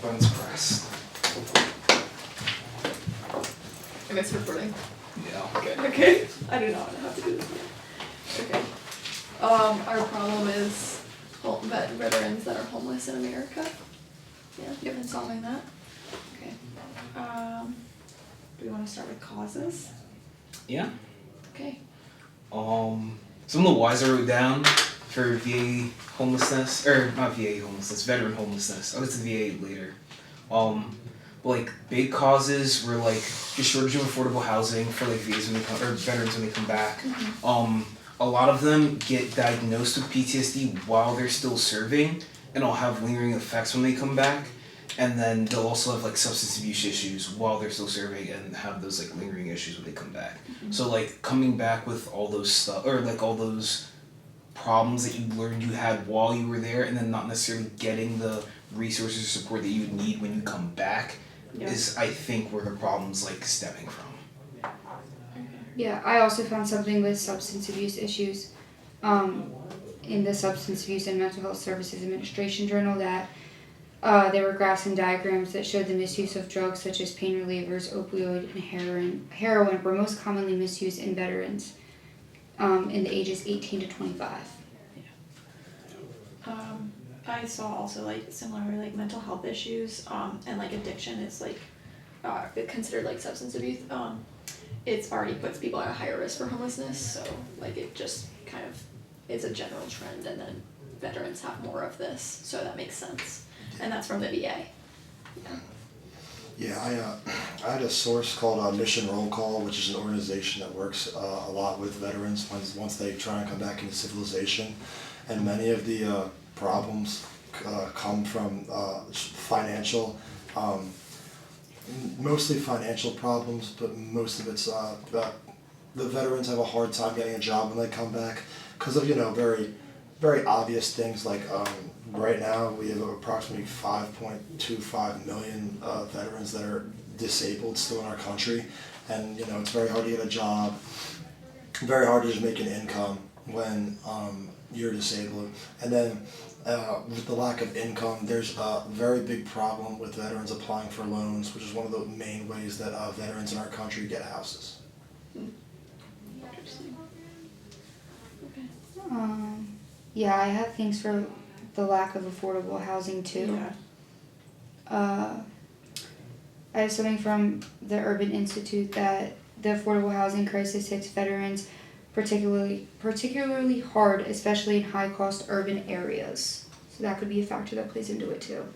Buttons pressed. And it's recording. Yeah. Okay. I do not know how to do this yet. Okay. Our problem is veterans that are homeless in America. Yeah, you've been solving that. Okay. Do we want to start with causes? Yeah. Okay. Some of the whys I wrote down for VA homelessness, or not VA homelessness, veteran homelessness. I'll get to VA later. Like big causes were like the shortage of affordable housing for like VAs when they come, or veterans when they come back. Mm-hmm. A lot of them get diagnosed with PTSD while they're still serving, and will have lingering effects when they come back. And then they'll also have like substance abuse issues while they're still serving and have those like lingering issues when they come back. Mm-hmm. So like coming back with all those stuff, or like all those problems that you learned you had while you were there, and then not necessarily getting the resources or support that you would need when you come back, is I think where the problem's like stemming from. Yeah, I also found something with substance abuse issues in the Substance Abuse and Mental Health Services Administration Journal that there were graphs and diagrams that showed the misuse of drugs such as pain relievers, opioid, and heroin were most commonly misused in veterans in the ages 18 to 25. I saw also like similar like mental health issues and like addiction is like considered like substance abuse. It's already puts people at a higher risk for homelessness, so like it just kind of is a general trend, and then veterans have more of this, so that makes sense. And that's from the VA. Yeah, I had a source called Mission Roll Call, which is an organization that works a lot with veterans once they try and come back into civilization, and many of the problems come from financial, mostly financial problems, but most of it's the veterans have a hard time getting a job when they come back because of very, very obvious things like right now we have approximately 5.25 million veterans that are disabled still in our country, and it's very hard to get a job, very hard to just make an income when you're disabled, and then with the lack of income, there's a very big problem with veterans applying for loans, which is one of the main ways that veterans in our country get houses. Interesting. Okay. Yeah, I have things for the lack of affordable housing too. Yeah. I have something from the Urban Institute that the affordable housing crisis hits veterans particularly hard, especially in high-cost urban areas. So that could be a factor that plays into it too.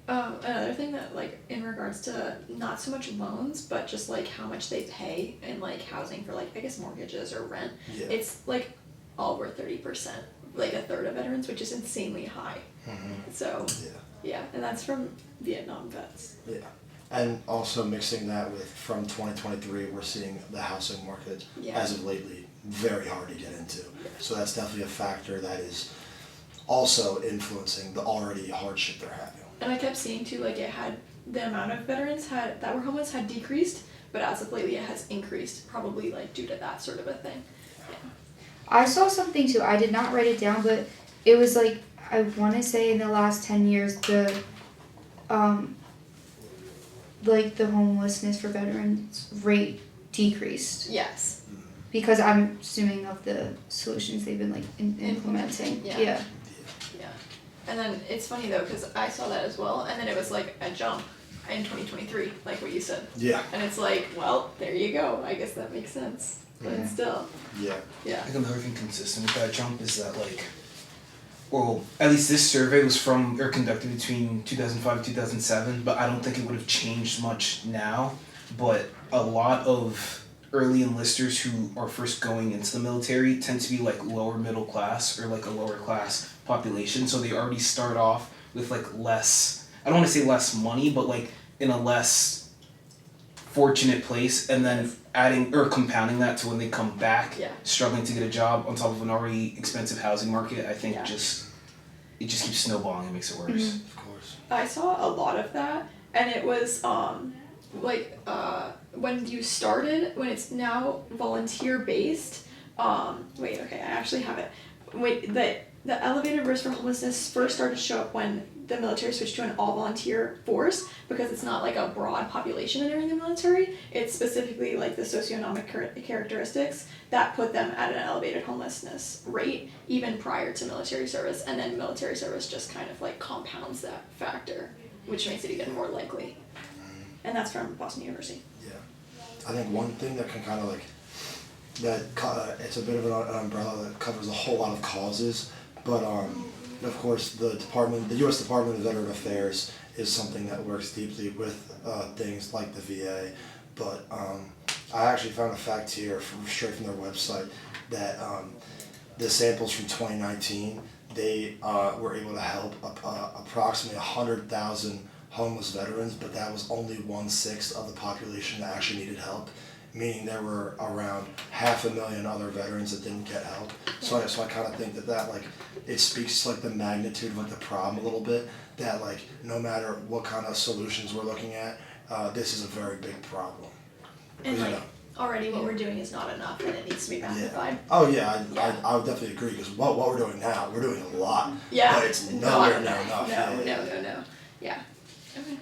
Another thing that like in regards to not so much loans, but just like how much they pay in like housing for like I guess mortgages or rent, it's like over 30%, like a third of veterans, which is insanely high. Mm-hmm. So yeah, and that's from Vietnam vets. Yeah. And also mixing that with, from 2023, we're seeing the housing market, as of lately, very hard to get into. So that's definitely a factor that is also influencing the already hardship they're having. And I kept seeing too, like it had, the amount of veterans that were homeless had decreased, but as of lately it has increased, probably like due to that sort of a thing. Yeah. I saw something too, I did not write it down, but it was like, I want to say in the last 10 years, the homelessness for veterans rate decreased. Yes. Because I'm assuming of the solutions they've been like implementing. Yeah. And then it's funny though, because I saw that as well, and then it was like a jump in 2023, like what you said. Yeah. And it's like, well, there you go. I guess that makes sense. But still. Yeah. I think another thing consistent with that jump is that like, well, at least this survey was conducted between 2005 and 2007, but I don't think it would have changed much now. But a lot of early enlisters who are first going into the military tend to be like lower middle class or like a lower class population, so they already start off with like less, I don't want to say less money, but like in a less fortunate place, and then adding or compounding that to when they come back struggling to get a job on top of an already expensive housing market, I think it just keeps snowballing and makes it worse. Mm-hmm. Of course. I saw a lot of that, and it was when you started, when it's now volunteer based, I actually have it. the elevated risk for homelessness first started to show up when the military switched to an all-volunteer force, because it's not like a broad population entering the military. It's specifically like the socioeconomic characteristics that put them at an elevated homelessness rate even prior to military service, and then military service just kind of like compounds that factor, which makes it even more likely. And that's from Boston University. Yeah. I think one thing that can kind of like, it's a bit of an umbrella that covers a whole lot of causes, but of course the U.S. Department of Veteran Affairs is something that works deeply with things like the VA, but I actually found a fact here straight from their website that the samples from 2019, they were able to help approximately 100,000 homeless veterans, but that was only 1/6 of the population that actually needed help, meaning there were around 500,000 other veterans that didn't get help. So I kind of think that like, it speaks to like the magnitude of like the problem a little bit, that like no matter what kind of solutions we're looking at, this is a very big problem. And You like, know. already what we're doing is not enough, and it needs to be magnified. Oh yeah, I would definitely agree, because what we're doing now, we're doing a lot, Yeah. but it's nowhere near enough. No. Yeah. Okay.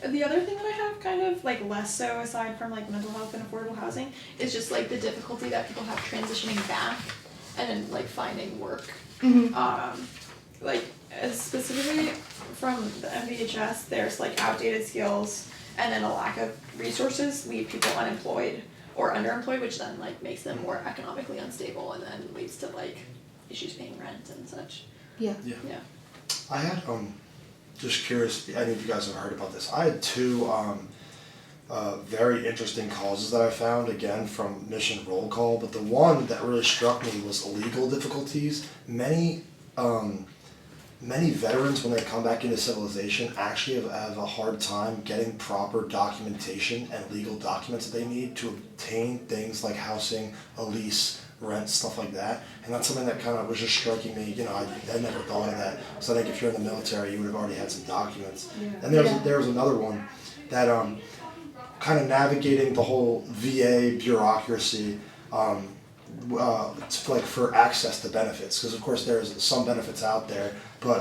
The other thing that I have kind of like less so, aside from like mental health and affordable housing, is just like the difficulty that people have transitioning back and then like finding work. Like specifically from the MVHS, there's like outdated skills, and then a lack of resources leave people unemployed or underemployed, which then like makes them more economically unstable, and then leads to like issues paying rent and such. Yeah. Yeah. Yeah. I had just curious, any of you guys have heard about this? I had two very interesting causes that I found, again from Mission Roll Call, but the one that really struck me was legal difficulties. Many veterans, when they come back into civilization, actually have a hard time getting proper documentation and legal documents that they need to obtain things like housing, a lease, rent, stuff like that. And that's something that kind of was just striking me. You know, I never thought of that. So I think if you're in the military, you would have already had some documents. Yeah. And there was another one that kind of navigating the whole VA bureaucracy, like for access to benefits, because of course there's some benefits out there, but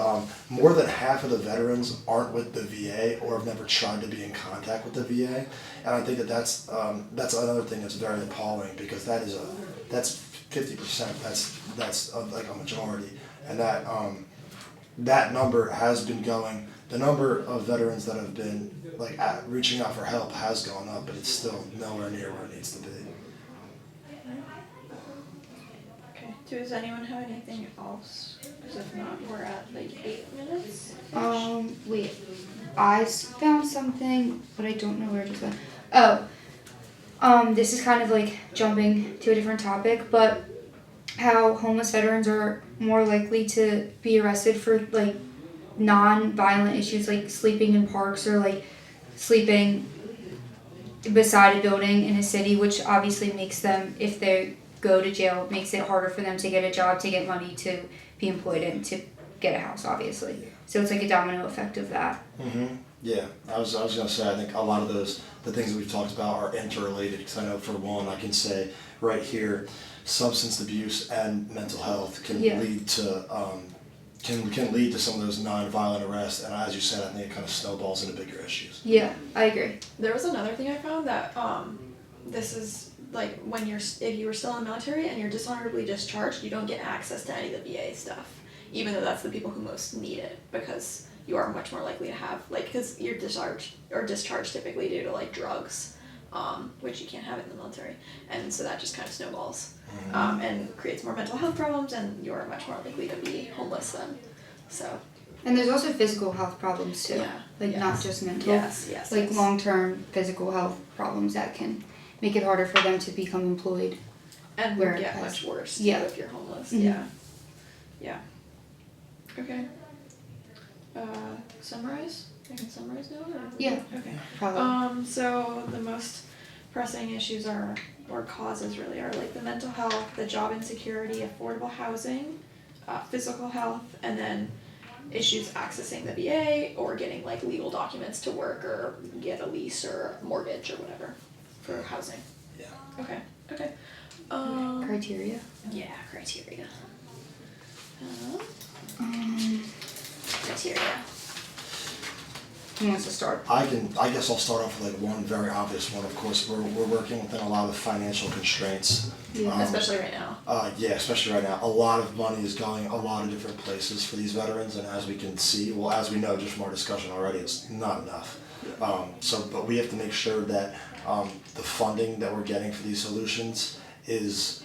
more than half of the veterans aren't with the VA or have never tried to be in contact with the VA, and I think that's another thing that's very appalling, because that's 50%. That's like a majority, and that number has been going. The number of veterans that have been like reaching out for help has gone up, but it's still nowhere near where it needs to be. Okay. Does anyone have anything else? Because if not, we're at like 8 minutes. Wait. I found something, but I don't know where it just went. This is kind of like jumping to a different topic, but how homeless veterans are more likely to be arrested for like non-violent issues, like sleeping in parks or like sleeping beside a building in a city, which obviously makes them, if they go to jail, makes it harder for them to get a job, to get money, to be employed, and to get a house, obviously. So it's like a domino effect of that. Yeah, I was gonna say, I think a lot of the things that we've talked about are interrelated, because I know for one, I can say right here, substance abuse and mental health can lead to can lead to some of those non-violent arrests, and as you said, I think it kind of snowballs into bigger issues. Yeah, I agree. There was another thing I found that this is like when if you were still in the military and you're dishonorably discharged, you don't get access to any of the VA stuff, even though that's the people who most need it, because you are much more likely to have, like, because you're discharged typically due to like drugs, which you can't have in the military, and so that just kind of snowballs and creates more mental health problems, and you're much more likely to be homeless then. So. And there's also physical health problems too, not just mental. Yes. Like long-term physical health problems that can make it harder for them to become employed. And will get much worse too if you're homeless. Mm-hmm. Yeah. Okay. Summarize? I can summarize now? Or? Yeah. Okay. Probably. So the most pressing issues or causes really are like the mental health, the job insecurity, affordable housing, physical health, and then issues accessing the VA or getting like legal documents to work or get a lease or mortgage or whatever for housing. Yeah. Okay. Criteria. Yeah, criteria. Um, Criteria. who wants to start? I guess I'll start off with like one very obvious one. Of course, we're working within a lot of financial constraints. Yeah. Especially right now. Yeah, especially right now. A lot of money is going a lot of different places for these veterans, and as we can see, well, as we know just from our discussion already, it's not enough. But we have to make sure that the funding that we're getting for these solutions is,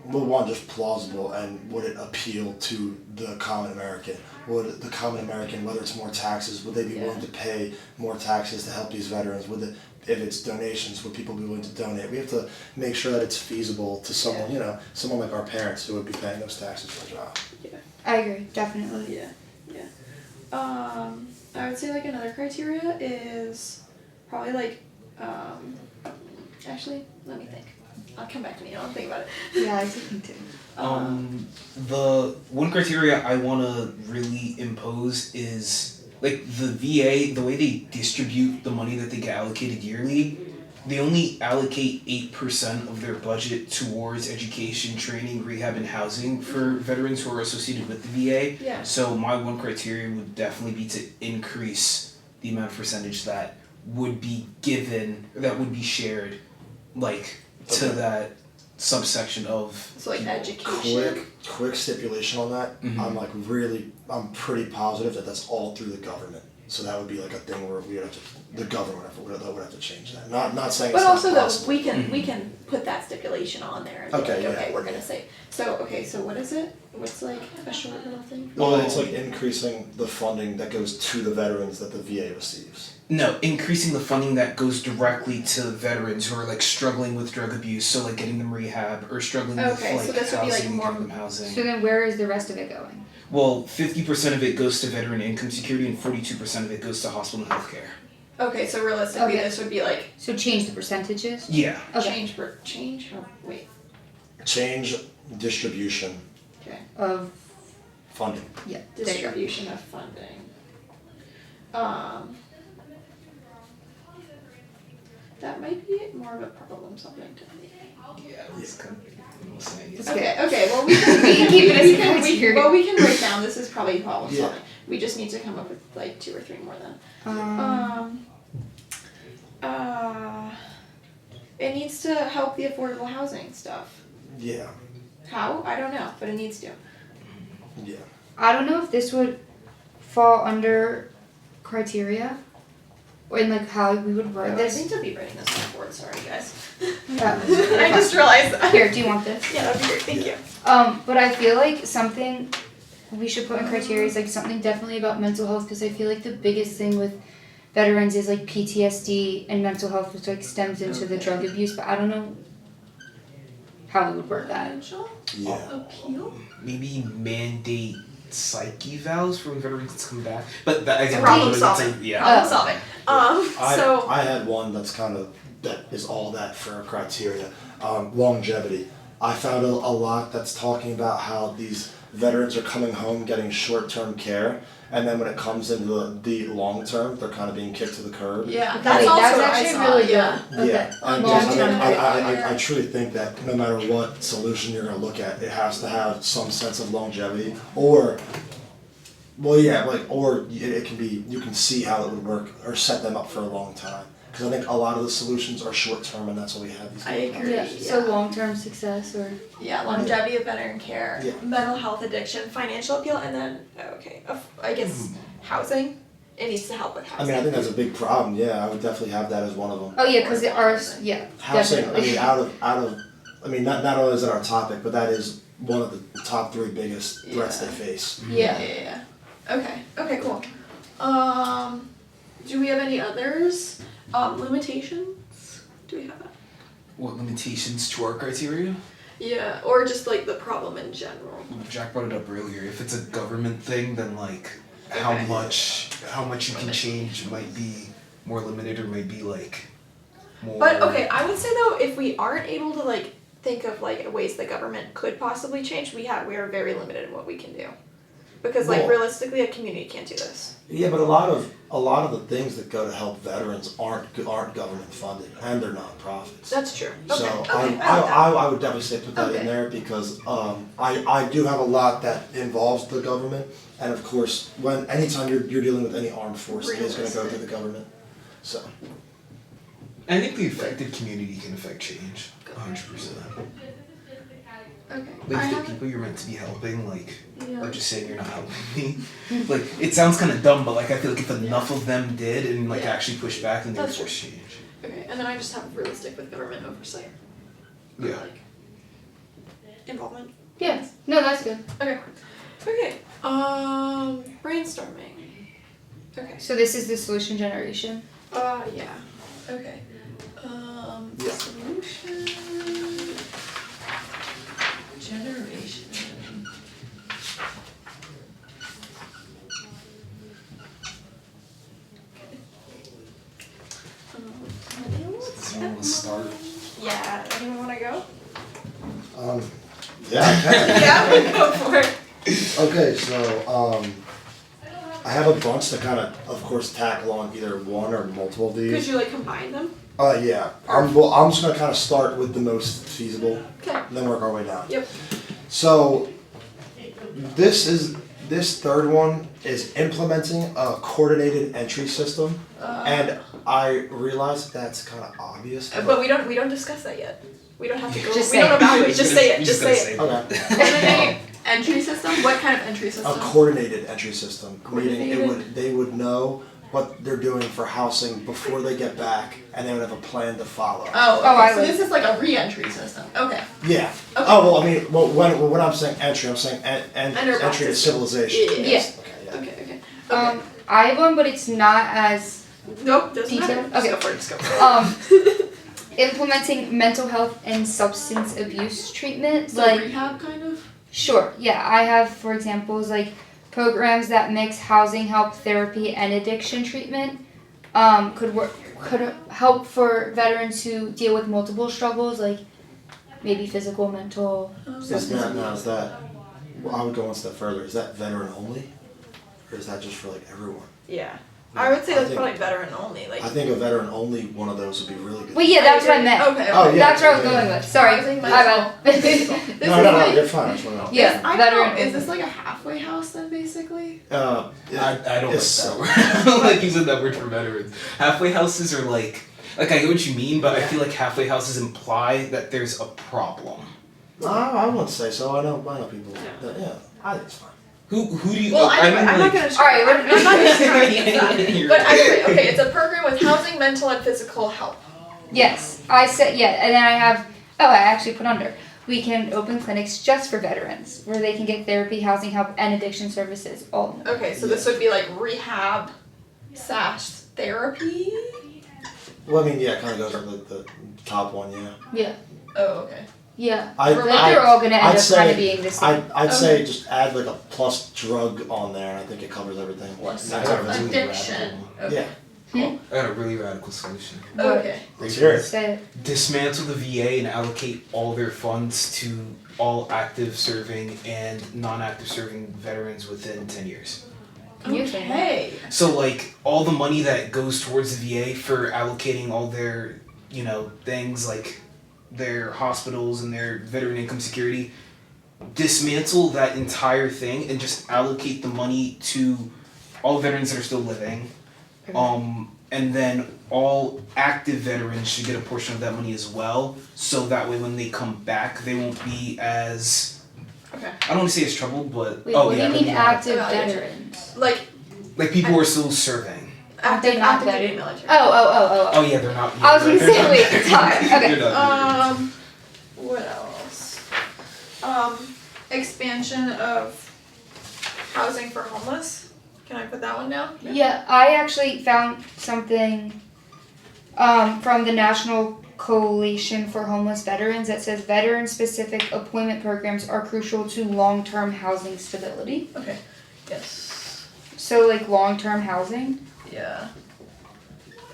well, one, just plausible, and would it appeal to the common American? Would the common American, whether it's more taxes, would they be willing to pay more taxes to help these veterans? If it's donations, would people be willing to donate? We have to make sure that it's feasible to someone, someone like our parents who would be paying those taxes for a job. Yeah. I agree, definitely. Yeah. I would say like another criteria is probably like, actually, let me think. I'll come back to me. I'll think about it. Yeah, I think too. The one criteria I want to really impose is like the VA, the way they distribute the money that they get allocated yearly, they only allocate 8% of their budget towards education, training, rehab, and housing for veterans who are associated with the VA. Yeah. So my one criteria would definitely be to increase the amount of percentage that would be given, that would be shared, like, to that subsection of So like education. Quick stipulation on that. Mhm. I'm pretty positive that that's all through the government. So that would be like a thing where the government would have to change that. Not saying But it's also not though possible. we can put that stipulation on there and be Okay, like, yeah. okay, we're gonna say so what is it? What's like a short little thing? Well, it's like increasing the funding that goes to the veterans that the VA receives. No, increasing the funding that goes directly to veterans who are like struggling with drug abuse, so like getting them rehab or struggling Okay, with so like this would be, like, housing, more- getting them housing. So then where is the rest of it going? Well, 50% of it goes to veteran income security and 42% of it goes to hospital and healthcare. Okay, so realistically Okay. this would be like So change the percentages? Yeah. Okay. change? Oh, wait. Change distribution Okay. Of, funding. yeah, there you go. Distribution of funding. That might be more of a problem solving technique. Yeah, it's kind of saying It's Okay, well we can We can keep it as we a can criteria. we can write down this is probably problem Yeah. solving. We just need to come up with like 2 or 3 more then. It needs to help the affordable housing stuff. Yeah. How? I don't know, but it needs to. Yeah. I don't know if this would fall under criteria, or in like how we would word I this. need to be writing this on the board, sorry guys. Uh, I just realized that. Here, do you want this? Yeah, that'd be great, thank you. But I feel like something we should put in criteria is like something definitely about mental health, because I feel like the biggest thing with veterans is like PTSD and mental health, which like stems into the drug abuse, but I don't know how we would word that. Potential Yeah. appeal? maybe mandate psyche evals for when veterans come back. But that again, Problem that's solving. yeah. Problem solving. I had one that is all that for criteria. Longevity. I found a lot that's talking about how these veterans are coming home getting short-term care, and then when it comes into the long term, they're kind of being kicked to the curb. Yeah, Okay, that's also that's what I actually saw, really yeah. good. Okay. Yeah, and Long-term I truly think that no matter what solution you're gonna look at, it has to have some sense of longevity, or it can be, you can see how it would work or set them up for a long time. Because I think a lot of the solutions are short term, and that's why we have these. I agree. Yeah, so long-term success or Yeah, longevity of veteran care, Yeah. mental health addiction, financial appeal, and then I guess housing. It needs to help with I housing. mean, I think that's a big problem. Yeah, I would definitely have that as one of them. oh yeah, because ours Housing. definitely. I mean, out of. I mean, not only is it our topic, but that is one of the top 3 biggest threats Yeah. they face. Yeah. Okay, cool. Do we have any others? Limitations? Do we have that? What limitations to our criteria? Yeah, or just like the problem in general. Jack brought it up earlier. If it's a government thing, then like how Okay. much you can change might be more limited, or might be like more. But okay, I would say though, if we aren't able to like think of like ways the government could possibly change, we are very limited in what we can do. Because like Well- realistically, a community can't do this. Yeah, but a lot of the things that go to help veterans aren't government funded, and they're nonprofits. That's true. Okay. So Okay. I, I like that. I would definitely say put that Okay. in there because I do have a lot that involves the government, and of course anytime you're dealing with any armed force, it is going to go through the government. So I think the affected community can affect change, 100%. Okay. Like I if the have, people you're meant to be helping, like, yeah. are just saying you're not helping me. Like, it sounds kind of dumb, but like I feel like if enough of them did and like Yeah. actually pushed back, then they would That's force change. Okay, and then I just have realistic with government oversight. Yeah. Like involvement. Yeah. No, that's good. Okay. Okay. Brainstorming. Okay. So this is the solution generation. Yeah. Okay. Yeah. Solution generation. Someone will start. Yeah. Anyone want to go? yeah, I can. Yeah, go for it. Okay, so I have a bunch to kind of course tackle on either one or multiple of Could these. you like combine them? Yeah, I'm just gonna kind of start with the most feasible, Okay. and then work our way down. Yep. So this third one is implementing a coordinated entry system, and I realize that's kind of obvious. But we don't discuss that yet. We don't have to go. Just we say don't it. evaluate. Just say it. Just say it. Okay. Coordinated entry system. What kind of entry A system? coordinated entry system, meaning Coordinated? they would know what they're doing for housing before they get back, and they would have a plan to follow. Oh, okay. I So like- this is like a re-entry system. Okay. Yeah. Okay. Oh well, I mean, when I'm saying entry, I'm saying Enterprise entry to system. civilization. Yeah. Yes. Okay. Yeah. Okay. Okay. Okay. I have one, but it's not as Nope. Doesn't matter. detailed? Just Okay. go for it. Just go for it. implementing mental health and substance abuse treatment. So like rehab kind of. Sure, yeah. I have, for examples, like programs that mix housing help, therapy, and addiction treatment. Could help for veterans who deal with multiple struggles, like maybe physical, mental. Is that? Well, I would go one step further. Is that veteran only, or is that just for like everyone? Yeah. I would say that's think- probably veteran only. Like. I think a veteran only one of those would be really good. Well, yeah, that's what I meant. Okay. Oh, yeah. That's where I was going with. Sorry, Housing, my mental. bad. This No, is no, no, like, you're fine. I just want to know. Yeah, I don't veteran. know. Is this like a halfway house then, basically? Yeah, I don't it's like that word. Like using that word for veterans. Halfway houses are like I get what you mean, but I feel like halfway houses imply that there's a problem. I wouldn't say so. I know people. Yeah. That, yeah, I think it's fine. Who do you? Well, I anyway, mean, I'm like, not gonna. Alright, I'm not gonna try against that. You're But right. anyway, okay, it's a program with housing, mental, and physical help. Yes, I said yeah, and then I have. Oh, I actually put under. We can open clinics just for veterans, where they can get therapy, housing help, and addiction services all. in one. Okay, so this would be like rehab / therapy. Well, I mean, yeah, it kind of goes with the top one. Yeah. Yeah, Oh, okay. yeah. I- But they're all gonna end I'd up say- kind of being the same. I'd say just add like a plus drug on there, and I think it covers everything. Plus I got a really addiction. radical- Okay. Yeah. I got a really radical solution. Okay. Let's hear it. Say it. Dismantle the VA and allocate all their funds to all active serving and non-active serving veterans within 10 years. Can you say that? Okay. So like all the money that goes towards the VA for allocating all their, things like their hospitals and their veteran income security, dismantle that entire thing and just allocate the money to all veterans that are still living. And then all active veterans should get a portion of that money as well, so that way when they come back, they won't be as, Okay. I don't want to say as troubled, but Wait, what do you they'll mean be active Evaluation. veterans? Like people who are still serving. Aren't they not active duty veteran? military. Oh yeah, they're not. I was gonna they're say, not- wait, sorry, okay. They're not. What else? Expansion of housing for homeless. Can I put that one down? Yeah, I actually found something from the National Coalition for Homeless Veterans that says veteran-specific employment programs are crucial to long-term housing stability. Okay. Yes. So, like long-term housing. Yeah.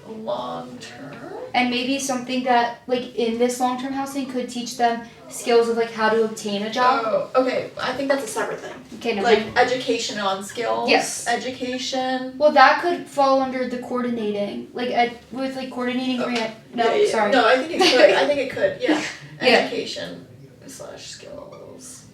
long term. And maybe something that, like, in this long-term housing could teach them skills of, like, how to obtain a job. Oh, okay. I think that's a separate thing. Okay, no. Like education on skills. Yes. Education. Well, that could fall under the coordinating, like, with, like, coordinating Yeah, sorry. No, I think it could. I think it could. Yeah. Yeah. Education / skills.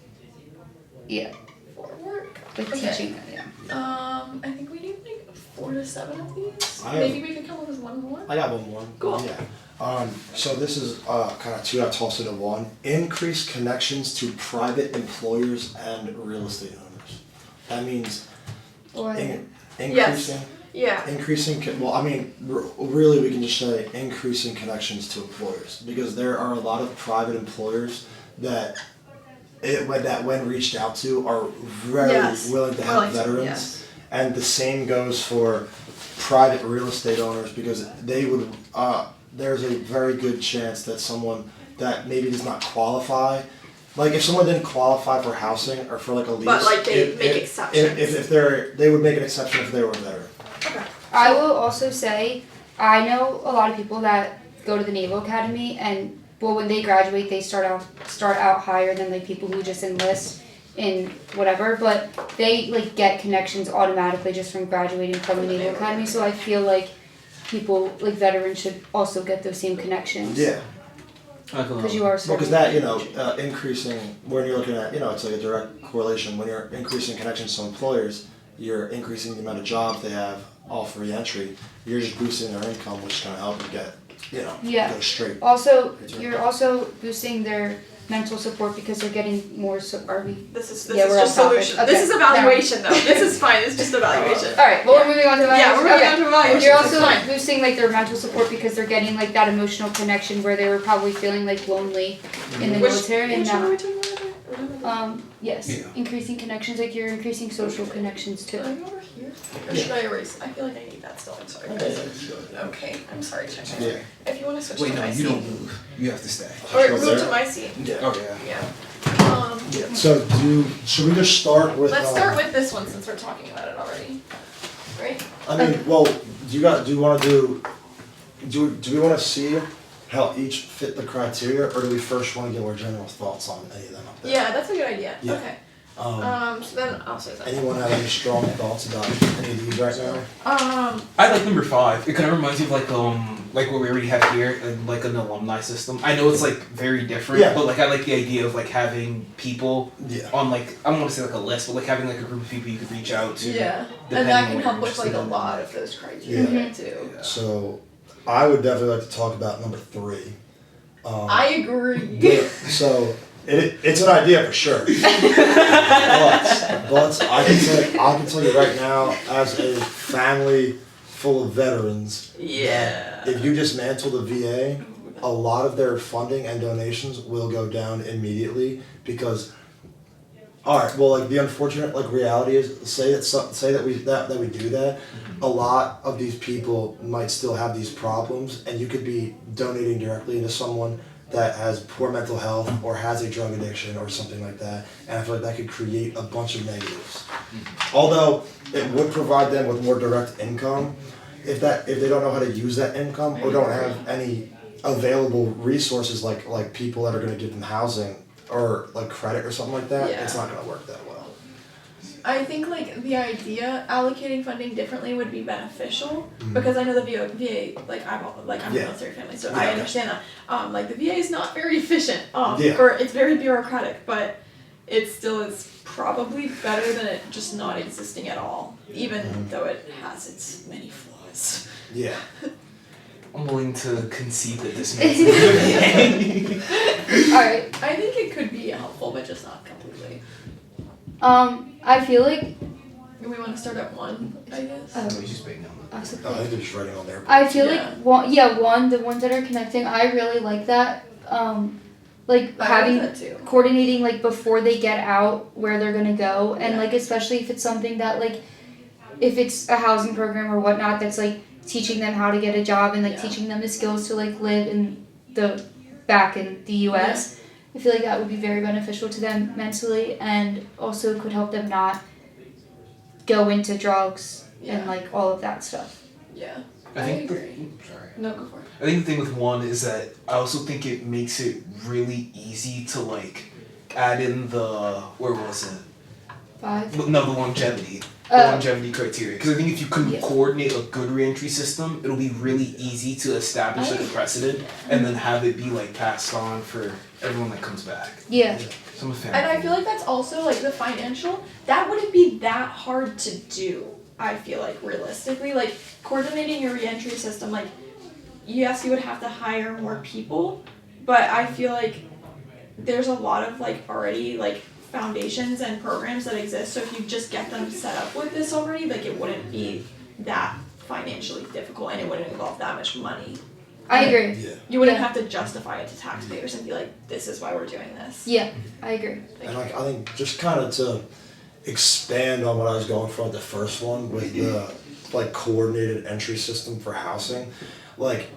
Yeah. For work. Like, Okay. teaching, yeah. I think we need like 4 to 7 of these. I have- Maybe we could come up with one more. I got one more. Cool. Yeah. So this is kind of two that tossed into one. Increase connections to private employers and real estate owners. That means Or, increasing. Yeah. Well, I mean, really, we can just say increasing connections to employers, because there are a lot of private employers that, when reached out to, are very Yes. willing to help veterans, Yes. and the same goes for private real estate owners, because they would. There's a very good chance that someone that maybe does not qualify. Like if someone didn't qualify for housing or for like a lease, But like they make exceptions. If they would make an exception if they were a veteran. Okay. I will also say, I know a lot of people that go to the Naval Academy, and well, when they graduate, they start out higher than like people who just enlist in whatever, but they like get connections automatically just from graduating from the Naval Academy. So I feel like people like veterans should also get those same connections. Yeah. Because you are Well, serving. because that, increasing, when you're looking at, it's like a direct correlation. When you're increasing connections to employers, you're increasing the amount of jobs they have all for re-entry. You're just boosting their income, which is going to help them get, Yeah. go straight. Also, you're also boosting their mental support because they're getting more. Are we? This is Yeah, we're just on topic. solution. Okay. This is evaluation though. This is fine. It's just evaluation. All right. Well, we're moving on to evaluation. Yeah, we're moving Okay. on to evaluation. You're It's also fine. boosting like their mental support because they're getting like that emotional connection where they were probably feeling like lonely in the military, and which one are now we talking about? yes, Yeah. increasing connections, like you're increasing social connections Are too. you over here? Or should I erase? I feel like I need that still. I'm sorry. Okay, I'm sorry, Check. Yeah. If you want to switch Wait, to no, my you seat. don't move. You have to stay. Or Go move there. to my seat. Yeah. Okay. Yeah. Yeah. So should we just start with? Let's start with this one since we're talking about it already. Right? I mean, well, do you want to do we want to see how each fit the criteria, or do we first want to get our general thoughts on any of them up there? Yeah, that's a good idea. Yeah. Okay. So then I'll say that. Anyone have any strong thoughts about any of these right now? I like number 5. It kind of reminds me of like what we already have here, and like an alumni system. I know it's like very different, Yeah. but like I like the idea of like having people Yeah. on like, I don't want to say like a list, but like having like a group of people you could reach out to. Yeah. depending And that on can what help you're with like a interested in. lot of those criteria too. Yeah. So, I would definitely like to talk about number 3. I agree. So it's an idea for sure. but I can tell you right now, as a family full of veterans, Yeah. if you dismantle the VA, a lot of their funding and donations will go down immediately because. All right. Well, like the unfortunate reality is, say that we do that, a lot of these people might still have these problems, and you could be donating directly into someone that has poor mental health or has a drug addiction or something like that, and I feel like that could create a bunch of negatives. Although it would provide them with more direct income, if they don't know how to use that income or don't have any available resources like people that are going to give them housing or like credit or something like that, Yeah. it's not going to work that well. I think like the idea allocating funding differently would be beneficial because I know the VA like I'm a Yeah. military family, so Yeah. I understand that. Like the VA is not very efficient. Yeah. Or it's very bureaucratic, but it still is probably better than it just not existing at all, even though it has its many flaws. Yeah. I'm willing to concede that this makes it. Alright. I think it could be helpful, but just not completely. I feel like We want to start at 1, I guess. No, he's just banging on I think they're just writing on there. I feel Yeah. like the ones that are connecting, I really like that. Like I having like that too. coordinating like before they get out where they're gonna go, and Yeah. like especially if it's something that like if it's a housing program or whatnot that's like teaching them how to get a job and like Yeah. teaching them the skills to like live back in the US. I feel like that would be very beneficial to them mentally, and also could help them not go into drugs Yeah. and like all of that stuff. Yeah. I think agree. Sorry. No, go for it. I think the thing with one is that I also think it makes it really easy to like add in the where was it? 5. No, the longevity. The Oh. longevity criteria. Because I think if you can Yeah. coordinate a good reentry system, it'll be really easy to establish like a precedent and then have it be like passed on for everyone that comes back. Yeah. So I'm a fan. And I feel like that's also like the financial, that wouldn't be that hard to do, I feel like realistically. Like coordinating your reentry system, like yes, you would have to hire more people, but I feel like there's a lot of like already like foundations and programs that exist, so if you just get them set up with this already, like it wouldn't be that financially difficult and it wouldn't involve that much money. I agree. Yeah. You wouldn't Yeah. have to justify it to taxpayers and be like, this is why we're doing this. Yeah, I agree. And like, I think just kind of to expand on what I was going for with the first one with the like coordinated entry system for housing, like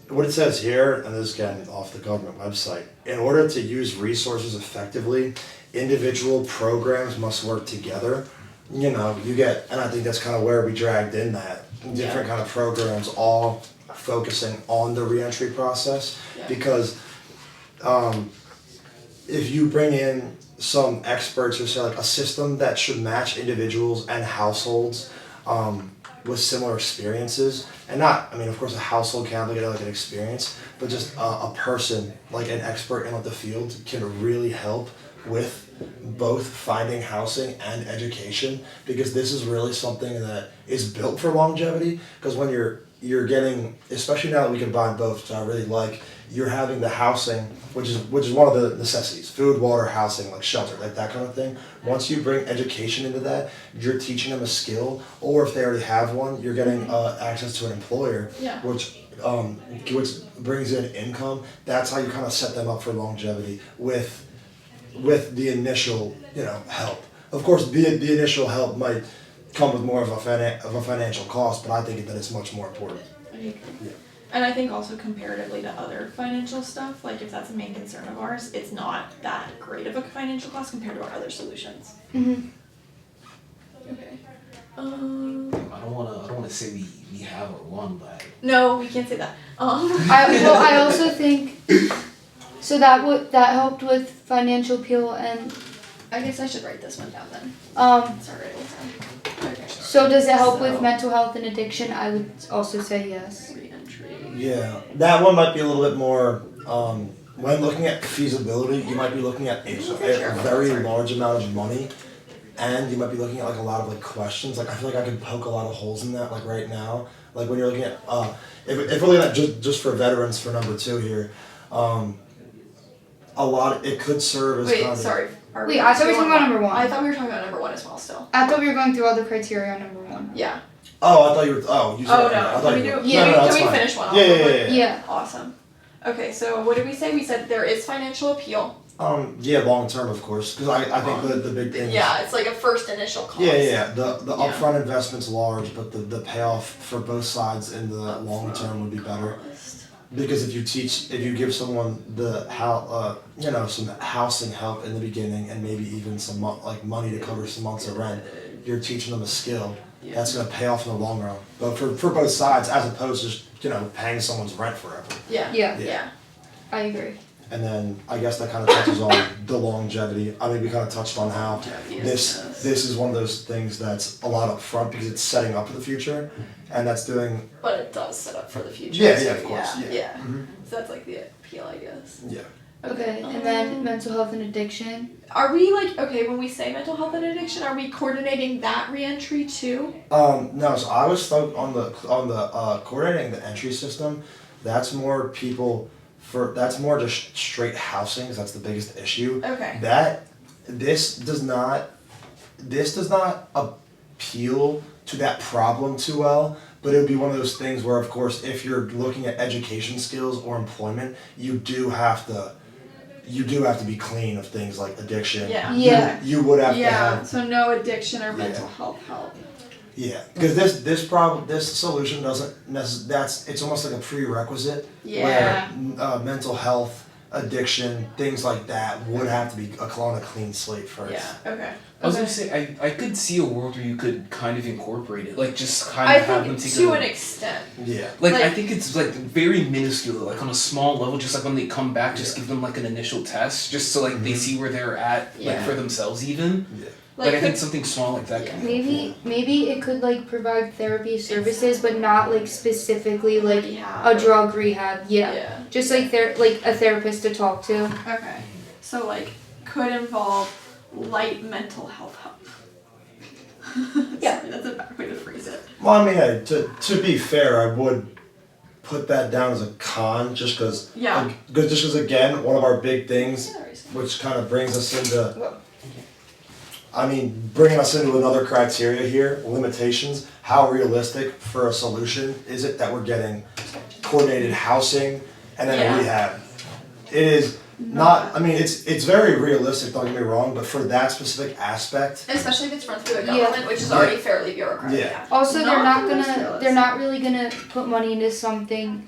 what it says here, and this is again off the government website, in order to use resources effectively, individual programs must work together. You know, you get, and I think that's kind of where we dragged in that different kind of programs all focusing on the reentry process, Yeah. because if you bring in some experts or say like a system that should match individuals and households with similar experiences, and not, I mean, of course a household can't look at it like an experience, but just a person, like an expert in like the field, can really help with both finding housing and education, because this is really something that is built for longevity. Because when you're getting, especially now that we combine both, which I really like, you're having the housing, which is one of the necessities, food, water, housing, like shelter, like that kind of thing. Once you bring education into that, you're teaching them a skill, or if they already have one, you're getting access to an employer, Yeah. which brings in income. That's how you kind of set them up for longevity with the initial, help. Of course, the initial help might come with more of a financial cost, but I think that it's much more important. I agree. Yeah. And I think also comparatively to other financial stuff, like if that's a main concern of ours, it's not that great of a financial cost compared to our other solutions. Mm-hmm. Okay. I don't wanna say we have or won, but No, we can't say that. I also think so that helped with financial appeal, and I guess I should write this one down then. Sorry. Okay. so does it help with So- mental health and addiction? I would also say yes. Re-entry. Yeah, that one might be a little bit more. When looking at feasibility, you might be looking at a very large amount of money, and you might be looking at like a lot of like questions. Like I feel like I could poke a lot of holes in that. Like right now, like when you're looking at if we're looking at just for veterans for number 2 here, a lot it could serve as kind Wait, of. sorry. Are Wait, I thought we were talking about number 1. I thought we were talking about number 1 as well still. I thought we were going through all the criteria on number 1. Yeah. Oh, I thought you were. Oh, you said. Oh I no. thought Can we you do? were. Yeah. No, Can that's we fine. finish one off? Yeah, real yeah, quick? yeah, yeah. Yeah. Awesome. Okay, so what did we say? We said there is financial appeal. Yeah, long term, of course, because I think the big thing. Yeah, it's like a first initial cost. Yeah. The Yeah. upfront investment's large, but the payoff for both sides in the long term would be better. Because if you give someone some housing help in the beginning and maybe even some money to cover some months of rent, you're teaching them a skill. Yeah. That's gonna pay off in the long run. But for both sides, as opposed to just paying someone's rent forever. Yeah. Yeah. Yeah. I agree. And then I guess that kind of touches on the longevity. I mean, we kind of touched on how this is one of those things that's a lot up front because it's setting up for the future, and that's doing. But it does set up for the future. Yeah, too. yeah, of course, yeah. Mhm. So that's like the appeal, I guess. Yeah. Okay, and then mental health and addiction. Are we when we say mental health and addiction, are we coordinating that reentry too? No. So I was stuck on the coordinating the entry system. That's more people. That's more just straight housing, 'cause that's the biggest issue. Okay. This does not appeal to that problem too well, but it would be one of those things where, of course, if you're looking at education skills or employment, you do have to be clean of things like addiction. Yeah. Yeah. You would have to Yeah. have. So no addiction or mental health help. Yeah, because this solution doesn't it's almost like a prerequisite Yeah. where mental health addiction, things like that would have to be on a clean slate first. Yeah. Okay. I was Okay. gonna say I could see a world where you could kind of incorporate it, like just kind I of have them think together. to an extent. Yeah. Like, I Like- think it's like very minuscule, like on a small level, just like when they come back, just give them like an initial test, just so like they see where they're at, like Yeah. for themselves even. Yeah. Like, I think could- something small like that can be helpful. Maybe it could like provide therapy services, but not like specifically like rehab. a drug rehab. Yeah, Yeah. just like like a therapist to talk to. Okay. So like could involve light mental health help. Yeah. Sorry, that's a bad way to phrase it. Well, I mean, to be fair, I would put that down as a con, just because. Yeah. Because again, one of our big things, Yeah, reason. which kind of brings us into. Whoa. I mean, bringing us into another criteria here, limitations. How realistic for a solution is it that we're getting coordinated housing and then Yeah. a rehab? It is not. I mean, it's very realistic. Don't get me wrong, but for that specific aspect, Especially if it's run through a Yeah. government, which is already fairly bureaucratic. Yeah. Also, Not they're not the most gonna. realistic. They're not really gonna put money into something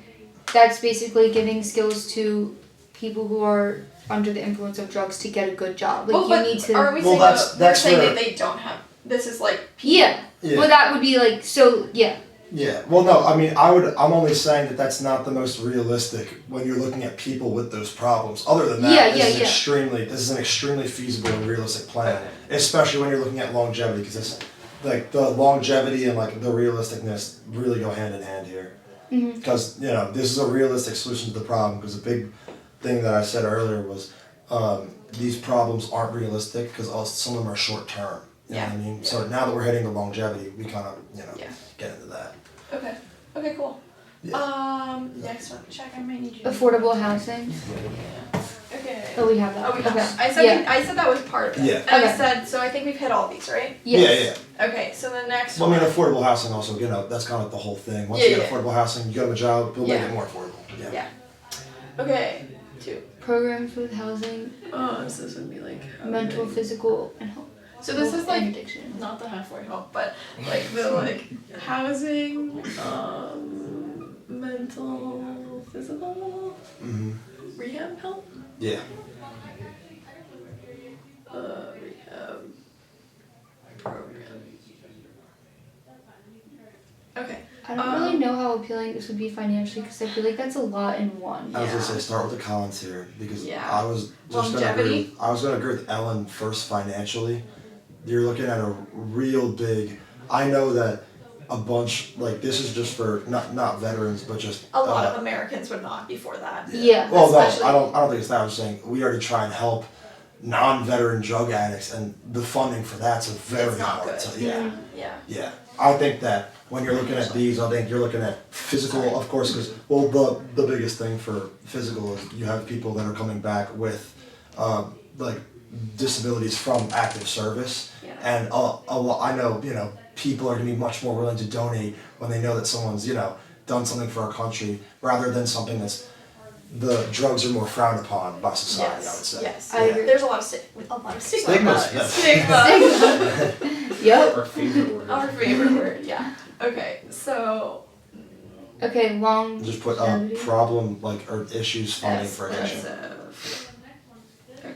that's basically giving skills to people who are under the influence of drugs to get a good job. Like Well, you but need to. are we Well, saying that's- that we're that's saying where- that they don't have? This is like Yeah. yeah. Well, that would be like so. Yeah. Yeah, well, no, I mean, I'm only saying that that's not the most realistic when you're looking at people with those problems. Other than that, Yeah, this yeah, is yeah. this is an extremely feasible and realistic plan, especially when you're looking at longevity, because this, like, the longevity and like the realisticness really go hand in hand here. Mhm. Because this is a realistic solution to the problem. Because the big thing that I said earlier was these problems aren't realistic because some of them are short term. You know what I mean? Yeah. So now that we're hitting the longevity, we kind of Yeah. get into that. okay. Okay, cool. Yeah. Next one. Check. I might need you. Affordable housing. Okay. Oh, we have that. Oh, we have Okay. that. I said Yeah. I said that was part of it. Yeah. And I Okay. said so. I think we've hit all these, right? Yes. Yeah. Okay. So the next Well, I one. mean, affordable housing also, that's kind of like the whole thing. Once Yeah, you get yeah. affordable housing, you get a job, we'll make Yeah. it more affordable. Yeah. Yeah. Okay. 2. Programs with housing, Oh, so this would be like mental, physical, and health. So this is and like addiction. not the halfway home, but like the like housing, mental, physical, Mm-hmm. rehab help, Yeah. rehab program. Okay. I don't really know how appealing this would be financially because I feel like that's a lot in one. I was gonna Yeah. say start with the cons here because Yeah. I was just gonna Longevity. agree. I was gonna agree with Ellen first financially. You're looking at a real big. I know that a bunch like this is just for not veterans but just A lot of Americans would not before that. Yeah. Well, no, Especially- I don't think it's that. I was saying we already try and help non-veteran drug addicts, and the funding for that's a very It's not hard. good. To, yeah, Yeah. yeah. I think that when you're looking at these, I think you're looking at physical, of course, because the biggest thing for physical is you have people that are coming back with like disabilities from active service, Yeah. and I know people are gonna be much more willing to donate when they know that someone's done something for our country rather than something that's the drugs are more frowned upon by society. Yes. I would say. Yes. I agree. There's a lot of stigma. Stigmas, yes. Stigma. Yep. Our favorite word. Our favorite word. Yeah. Okay. So. Okay, long. Just put longevity. problem or issues funding for addiction. Expensive. Okay.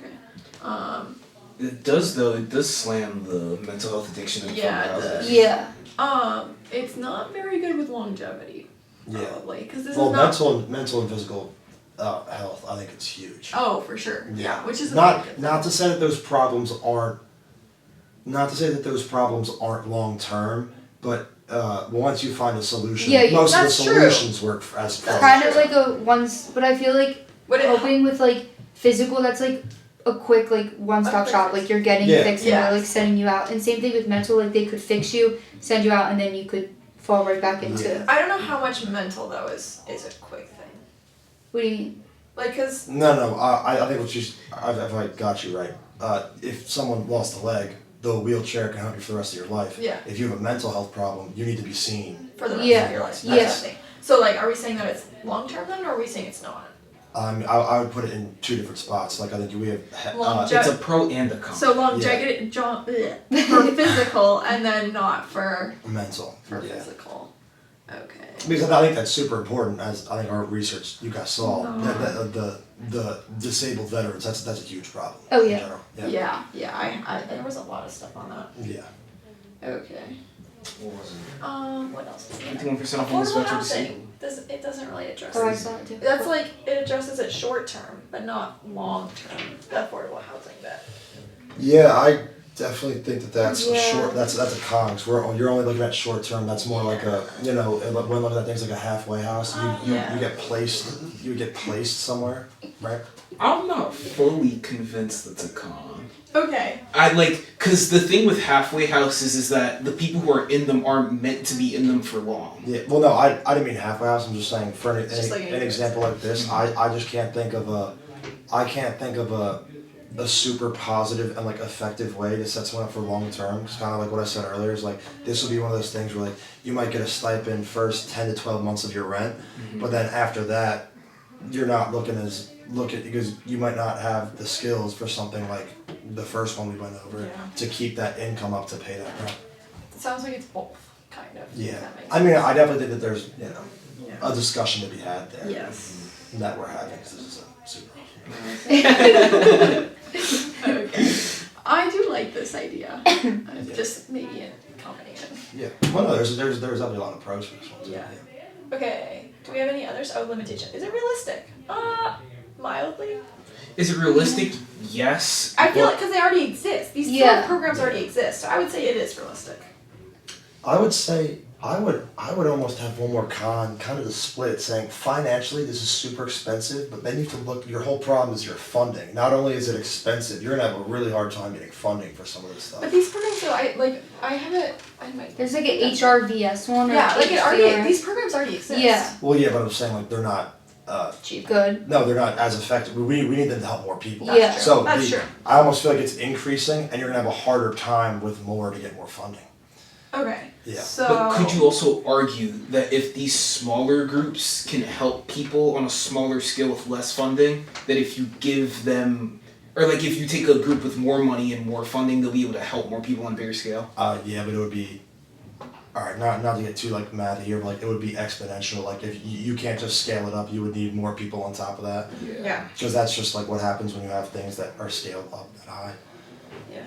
It does though. It does slam the mental health addiction and Yeah, affordable it housing. does. Yeah. It's not very good with longevity. Yeah. Probably because this Well, is not. mental and physical health, I think it's huge. Oh, for sure. Yeah. Which is a not big not to say that those problems aren't. Not to say that those problems aren't long term, but once you find a solution, Yeah, most of the that's true. solutions work as That's Kind true. of like a once, but I feel like Would it helping with like physical, that's like a quick like one-stop quick shop. fix. Like you're getting Yeah. fixed and Yeah. they're like sending you out. And same thing with mental, like they could fix you, send you out, and then you could fall right back into. Yeah. I don't know how much mental though is a quick thing. What do you mean? Like, cause No, I think what if I got you right, if someone lost a leg, the wheelchair can help you for the rest of your life. Yeah. If you have a mental health problem, you need to be seen. for the rest Yeah. of your life. Yes. That's the thing. So like, are we saying that it's long term then, or are we saying it's not? I would put it in two different spots. Like I think we have. Longev- It's a pro and a con. So longevity for physical and then not for Mental. Yeah. physical. Okay. Because I think that's super important, as I think our research you guys saw, that the disabled veterans, that's a huge problem. Oh, in yeah. general. Yeah. I there was a lot of stuff on that. Yeah. Okay. What else? Did we 51% of homeless affordable veterans housing. It doesn't really address. Oh, I saw it too. That's like it addresses it short term, but not long term affordable housing. That. Yeah, I definitely think that's Yeah. short. That's a con. 'Cause you're only looking at short term. That's more like a when looking at things like a halfway house. You get placed somewhere, right? I'm not fully convinced that's a con. Okay. Cause the thing with halfway houses is that the people who are in them aren't meant to be in them for long. Yeah. Well, no, I didn't mean halfway house. I'm just saying for an Like example like this, I just can't think of a super positive and like effective way to set someone up for long term. It's kind of like what I said earlier. Is like this will be one of those things where like you might get a stipend first 10 to 12 months of your rent, but then after that, you're not because you might not have the skills for something like the first one we went over to keep that income up to pay that rent. It sounds like it's both, kind of. Yeah, If that makes I mean, sense. I definitely think that there's Yeah. a discussion to be had there. Yes. That we're having because this is a super. Okay. I do like this idea. Just maybe in combination. Yeah. Well, no, there's definitely a lot of pros for this one. Too. Yeah. Okay. Do we have any others? Oh, limitation. Is it realistic? Mildly. Is it realistic? Yes. I feel but- like because they already exist. These sort Yeah. of programs already exist. So I would say it is realistic. I would say I would almost have one more con, kind of the split, saying financially this is super expensive, but then you have to look. Your whole problem is your funding. Not only is it expensive, you're gonna have a really hard time getting funding for some of this stuff. But these programs, though, I have it. I might. There's like an HRVS one. Or Yeah, like it already. HCR. These programs already exist. Yeah. Well, yeah, but I'm saying like they're not. Cheap. Good. No, they're not as effective. We need them to help more people. That's Yeah. true. So That's true. I almost feel like it's increasing, and you're gonna have a harder time with more to get more funding. Okay. Yeah. So. But could you also argue that if these smaller groups can help people on a smaller scale with less funding, that if you give them, or like if you take a group with more money and more funding, they'll be able to help more people on a bigger scale? Yeah, but it would be. Alright, not to get too like mathy here, but like it would be exponential. Like if you can't just scale it up, you would need more people on top of that. Yeah. Because that's just like what happens when you have things that are scaled up that high. Yeah.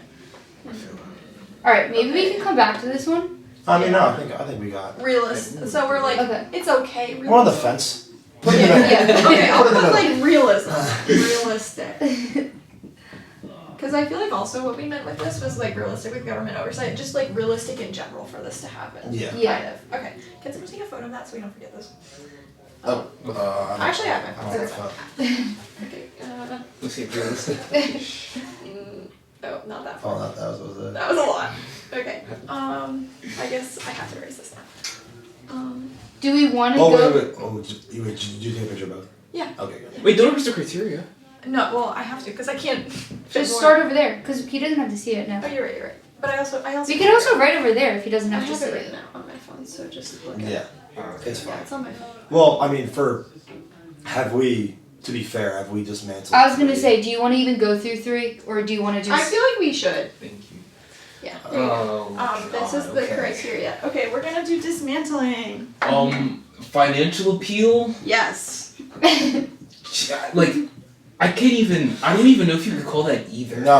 All right, maybe we can come back to this one. I mean, no, I think we got. Realist. So we're like, Okay. it's okay. We're on the fence. Put it in Yeah. the middle. Yeah. Okay, I'll Put it in the put middle. like realism. Realistic. Because I feel like also what we meant with this was like realistic with government oversight, just like realistic in general for this to happen. Yeah. Yeah. Kind of. Okay. Can someone take a photo of that so we don't forget this? Oh, Actually, I have my I don't phone. know. Okay. Let's see if realistic. Oh, not that Oh, far. that was it. That was a lot. Okay. I guess I have to erase this now. Do we want to Oh, go? wait. Oh, did you take a picture of both? Yeah. Okay, good. Wait, don't erase the criteria. No, well, I have to because I can't. Just start over there, because he doesn't have to see it now. Oh, you're right. You're right. But I also. We can also write over there if he doesn't I have to have see it it. right now on my phone, so just look at Yeah, it. it's Yeah, fine. it's on my phone. Well, I mean, have we dismantled? I was gonna say, do you want to even go through 3, or do you want to I just? feel like we should. Thank you. Yeah. There you go. Oh, This is God, the okay. criteria. Okay, we're gonna do dismantling. Financial appeal. Yes. Like, I don't even know if you could call that either. No,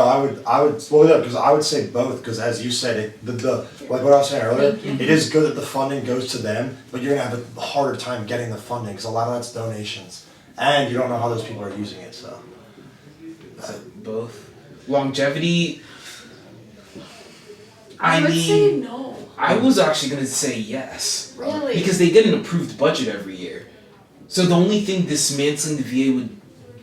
I would. Well, yeah, because I would say both. Because as you said, like what I was saying earlier, Thank it is good that the funding goes to them, but you're gonna have a harder time getting the funding because a lot of that's donations, and you don't know how those people are using it. So. So both. Longevity. I would say no. I was actually gonna say yes. Really? Because they get an approved budget every year. So the only thing dismantling the VA would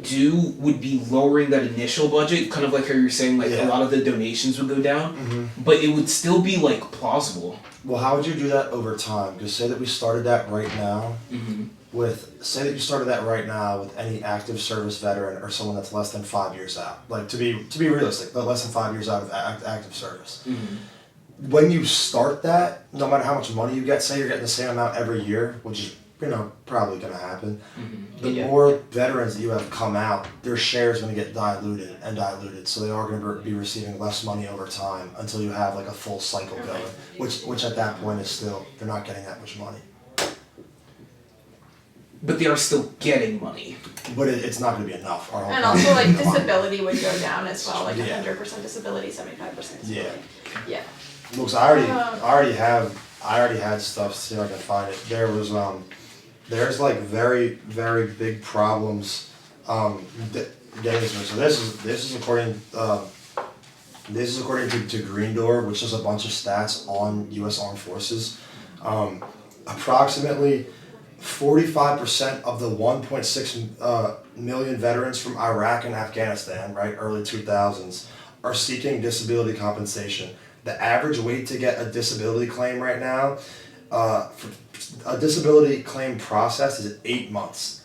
do would be lowering that initial budget, kind of like how you were saying, like a Yeah. lot of the donations would go down. Mm-hmm. But it would still be like plausible. Well, how would you do that over time? Because say that we started that right now Mm-hmm. with any active service veteran or someone that's less than 5 years out. Like to be realistic, but less than 5 years out of active service. Mm-hmm. When you start that, no matter how much money you get, say you're getting the same amount every year, which is probably going to happen. Mm-hmm. The more veterans that you have come out, their share is going to get diluted, so they are going to be receiving less money over time until you have like a full cycle going, which at that point is still they're not getting that much money. but they are still getting money. But it's not gonna be enough. Our whole And thing. also like disability would go down as well, like Yeah. 100% disability, 75% disability. Yeah. Looks, I already had stuff. See if I can find it. There was there's like very very big problems getting this. So this is according to Green Door, which is a bunch of stats on U.S. Armed Forces. Approximately 45% of the 1.6 million veterans from Iraq and Afghanistan, right, early 2000s, are seeking disability compensation. The average wait to get a disability claim right now, for a disability claim process is 8 months.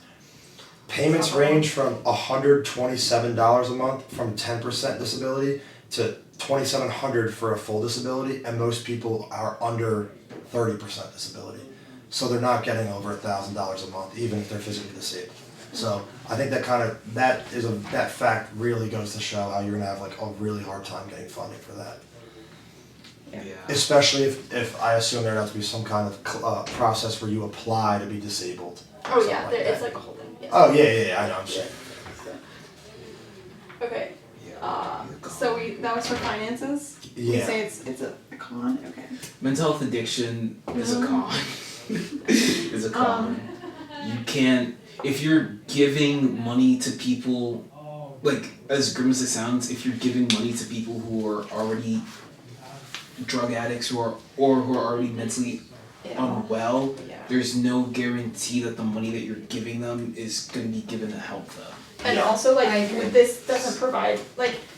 Payments range from $127 a month from 10% disability to $2,700 for a full disability, and most people are under 30% disability. So they're not getting over $1,000 a month, even if they're physically disabled. So I think that fact really goes to show how you're gonna have like a really hard time getting funding for that. Yeah. Especially if I assume there has to be some kind of process where you apply to be disabled. Oh yeah, Something it's that. like a whole thing. Yes. Oh yeah, I know. I'm saying. Okay. So that was for finances. We Yeah. say it's a con. Okay. Mental health addiction is a con. Is a con. You can't, if you're giving money to people, like as grim as it sounds, if you're giving money to people who are already drug addicts who are already mentally unwell, there's no guarantee that the money that you're giving them is going to be given to help them. And also this doesn't provide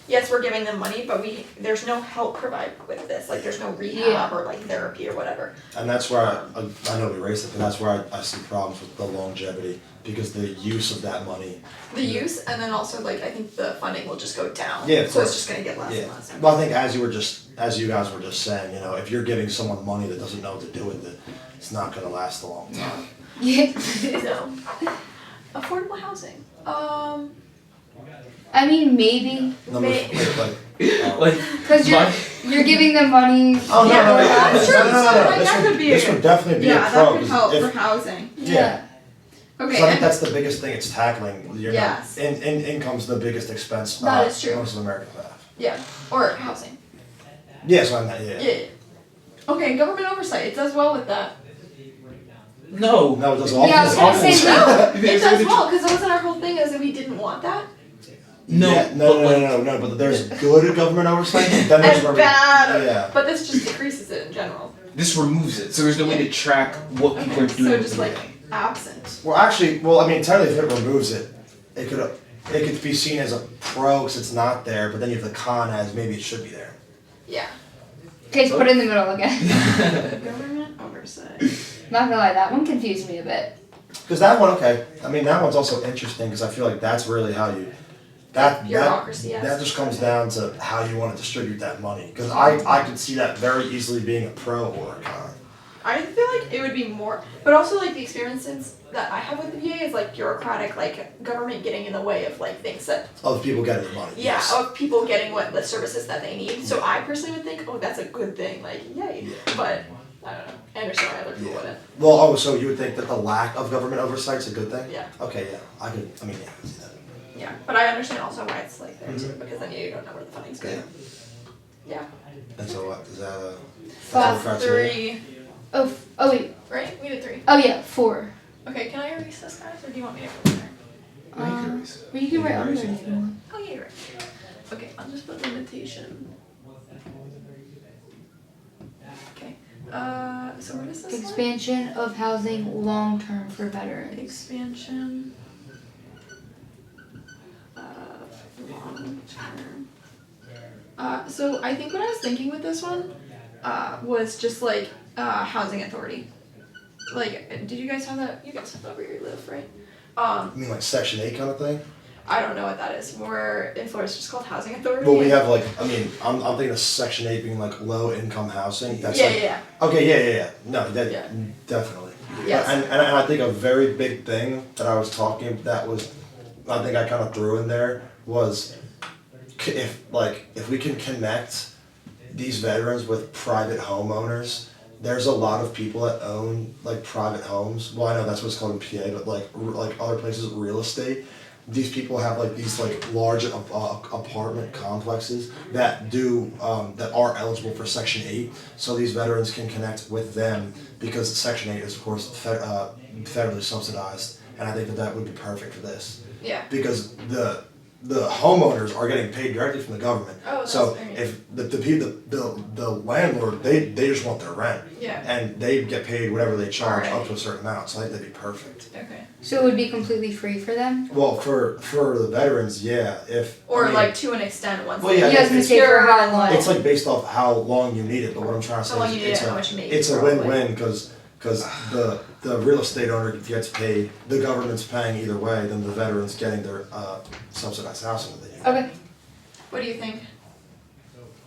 yes, we're giving them money, but there's no help provided with this. Like there's no rehab or like therapy or whatever. And that's where I know we raised it, but that's where I see problems with the longevity, because the use of that money. The use, and then also like I think the funding will just go down. Yeah, of so course. it's just gonna get less and less. Well, I think as you guys were just saying, if you're giving someone money that doesn't know what to do with it, it's not gonna last a long time. Yeah. So, affordable housing. I mean, maybe. Because you're giving them money. Oh no, Yeah, no, that's true. no. That could be This would definitely be a Yeah, pro. that could help if- for housing. Yeah. Okay. So I think that's the biggest thing it's tackling. Yes. Income's the biggest expense That is true. most of Americans have. Yeah, or housing. Yeah, so I'm not, yeah. Yeah. Okay, government oversight. It does well with that. No. No, it does awful. Yeah, I was gonna say no. It does well because wasn't our whole thing is that we didn't want that. No, Yeah, no, but there's good government oversight, then there's And bad. Yeah. But this just decreases it in general. This removes it, so there's no way to track what people are doing. So with just the like money. absent. Well, actually, technically if it removes it, it could be seen as a pro because it's not there, but then you have the con as maybe it should be there. Yeah. Okay, so put it in the middle again. Government oversight. Not gonna lie, that one confused me a bit. Because that one, that one's also interesting because I feel like that's really how you, Bureaucracy, yes. that just comes down to how you want to distribute that money. Because I could see that very easily being a pro or a con. I feel like it would be more, but also like the experiences that I have with the VA is like bureaucratic, like government getting in the way of like things that. Of people getting the money. Yeah, Yes. of people getting the services that they need. So I personally would think, oh, that's a good thing, like yay. Yeah. But I don't know. I understand why other people wouldn't. Well, so you would think that the lack of government oversight is a good thing? Yeah. Okay, yeah. I could see that. Yeah, but I understand also why it's like there too, because then you don't know where the funding's going. Yeah. And so what, is that Five, that's a criteria? 3, Oh wait. right? We did 3. Oh yeah, 4. Okay, can I erase this, guys, or do you want me to go in there? Well, you can write under it if you want. Oh yeah, you're right. Okay, I'll just put limitation. Okay. So what is this one? Expansion of housing long term for veterans. Expansion long term. So I think what I was thinking with this one was just like housing authority. Like, did you guys have that? You guys have that where you live, right? You mean like Section 8 kind of thing? I don't know what that is. We're in Florida, it's just called housing authority. Well, we have I'm thinking of Section 8 being like low income housing. That's Yeah. Okay, yeah. No, Yeah. definitely. Yes. And I think a very big thing that I was talking I think I kind of threw in there was if we can connect these veterans with private homeowners there's a lot of people that own like private homes. Well, I know that's what it's called in PA, but like other places, real estate. These people have like these like large apartment complexes that that are eligible for Section 8. So these veterans can connect with them because Section 8 is of course federally subsidized, and I think that would be perfect for this. Yeah. Because the homeowners are getting paid directly from the government. Oh, that's so very if the landlord, they just want their rent. Yeah. And they get paid whatever they charge Alright. up to a certain amount. So I think that'd be perfect. Okay. So it would be completely free for them? Well, for the veterans, yeah. Or I mean, like to an extent once. Well, yeah, You guys can say for how long? it's like based off how long you need it. But what I'm trying to say How long is you need it, how much you make. it's a probably. win-win because the real estate owner gets paid, the government's paying either way, then the veterans getting their subsidized housing that they need. Okay. What do you think?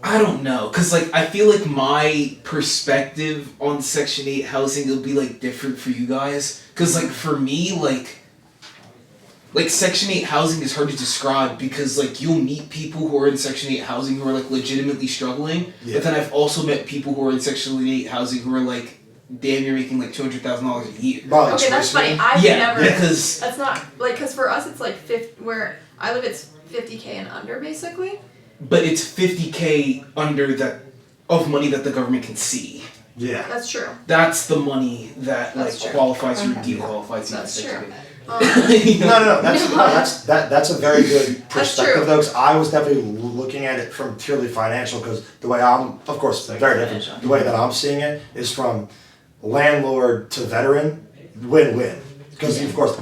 I don't know, cause like I feel like my perspective on Section 8 housing will be like different for you guys. Cause like for me, like Section 8 housing is hard to describe because like you'll meet people who are in Section 8 housing who are like legitimately struggling. Yeah. But then I've also met people who are in Section 8 housing who are like damn near making like $200,000 a year. Probably Okay, that's funny. choice I've Yeah, never. because That's not like because for us it's like where I live it's 50K and under basically. but it's 50K under that of money that the government can see. Yeah. That's true. That's the money that like That's true. qualifies you or Okay. dequalifies you. That's in Section true. 8. No, that's a very good That's perspective true. though, 'cause I was definitely looking at it from purely financial, because the way I'm, of course, very different. The way that I'm seeing it is from landlord to veteran, win-win. Because of course,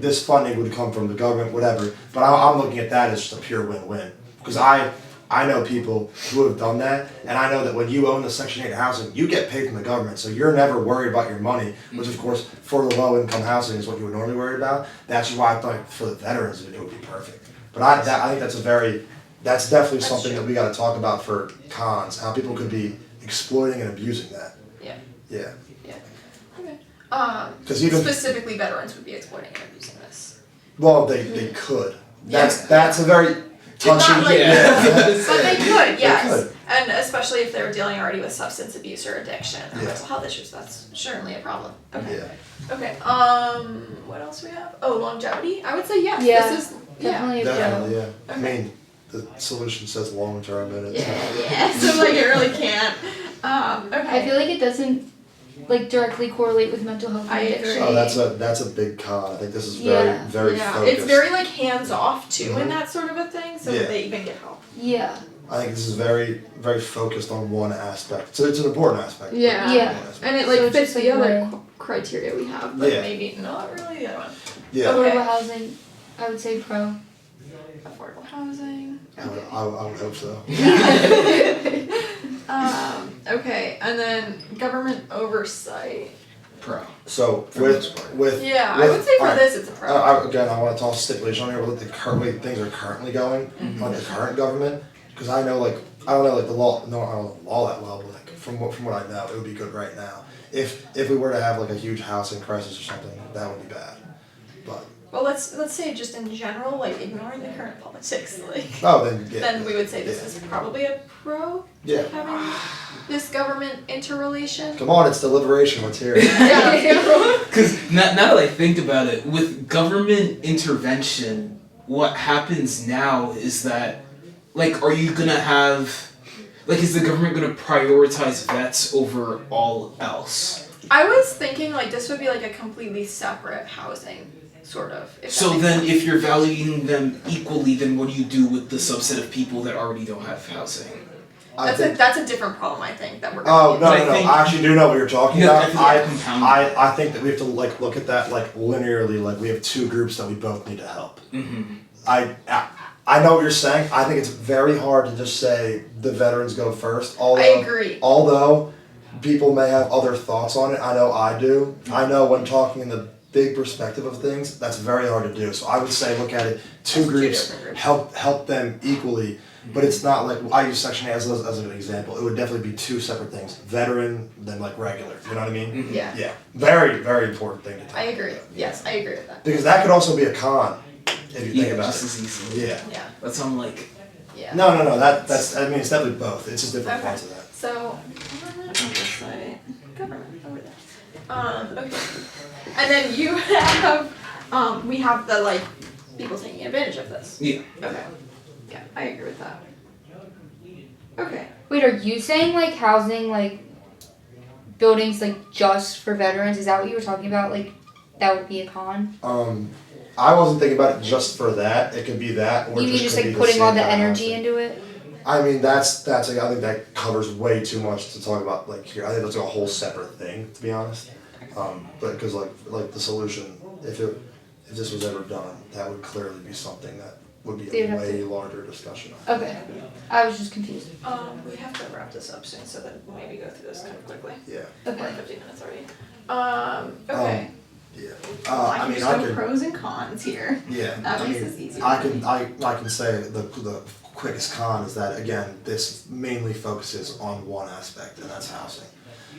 this funding would come from the government, whatever, but I'm looking at that as just a pure win-win. Because I know people who have done that, and I know that when you own the Section 8 housing, you get paid from the government, so you're never worried about your money, which of course, for the low-income housing is what you would normally worry about. That's why I thought for the veterans, it would be perfect. But I think that's definitely something that we gotta talk about for cons, how people could be exploiting and abusing that. Yeah. Yeah. Okay. 'Cause even- specifically veterans would be exploiting and abusing this. Well, they could. Yeah. That's a very touchy. Not like- Yeah. But they could, yes. could. And especially if they're dealing already with substance abuse or addiction or Yeah. mental health issues, that's certainly a problem. Okay. Yeah. Okay. What else do we have? Oh, longevity. I would say yes. Yeah. This is Definitely a Definitely, go. yeah. I Okay. mean, the solution says long-term in it. Yeah. So like it really can't. Okay. I feel like it doesn't like directly correlate with mental health and I addiction. agree. Oh, that's a big con. I think this is very Yeah. very yeah, focused. it's very like hands off too in Mhm. that sort of a thing, so Yeah. that they even get help. Yeah. I think this is very very focused on one aspect. So it's an important aspect. Yeah. Yeah. And it So like it's fits just, the like, other one- criteria we have, but Yeah. maybe not really the other one. Yeah. Okay. Affordable housing, I would say pro. Affordable housing. I would hope so. Okay, and then government oversight. Pro. So For the most part. with Yeah, I with- would say for alright. this it's a pro. Again, I want to toss stipulation on here with the current way things are currently going, like the current government, because I don't know like the law, no, I don't know the law that well, but like from what I know, it would be good right now. If we were to have like a huge housing crisis or something, that would be bad. But Well, let's say just in general, like ignoring the current politics, like then yeah. then we would say this is probably a pro Yeah. having this government interrelation. Come on, it's deliberation. Let's hear it. Yeah. Because now that I think about it, with government intervention, what happens now is that, like, are you gonna have, like, is the government gonna prioritize vets over all else? I was thinking like this would be like a completely separate housing, sort of. If that So makes then, sense. if you're valuing them equally, then what do you do with the subset of people that already don't have housing? I think. that's a different problem I think that we're Oh gonna But I think- I actually do know what you're talking Yeah, I about. think that compounded. I think that we have to like look at that like linearly. Like we have two groups that we both need to help. Mm-hmm. I know what you're saying. I think it's very hard to just say the veterans go first. Although I agree. Although people may have other thoughts on it, I know I do. I know when talking in the big perspective of things, that's very hard to do. So I would say look at it two As two groups, different groups. help them equally. But it's not like I use Section 8 as an example. It would definitely be two separate things: veteran, then like regular. You know what I mean? Yeah. Yeah. Very very important thing to talk I agree. about. Yes, I agree with that. Because that could also be a con if you think Yeah, about just it. as easy. Yeah. Yeah. That's how I'm like, Yeah. No. That's I mean it's definitely both. It's just different Okay. parts of that. So government oversight. government over there. Okay. And then you have, we have the like people taking advantage of this. Yeah. Okay. Yeah, I agree with that. Okay. Wait, are you saying like housing, like buildings, like just for veterans? Is that what you were talking about? Like that would be a con? I wasn't thinking about it just for that. It could be that, or You mean just just could like be putting all the same kind of energy housing. into it? I mean, that's like, I think that covers way too much to talk about. Like here, I think that's a whole separate thing, to be honest. But because like the solution, if this was ever done, that would clearly be something that would be They'd a have way to- larger discussion. Okay. I was just confused. We have to wrap this up soon, so that we'll maybe go through this kind of quickly. Yeah. We're Okay. at 15 minutes already. Okay. Yeah. I I can mean, just I go could. pros and cons here. Yeah. That I makes mean, this easier. I can say the quickest con is that again, this mainly focuses on one aspect, and that's housing.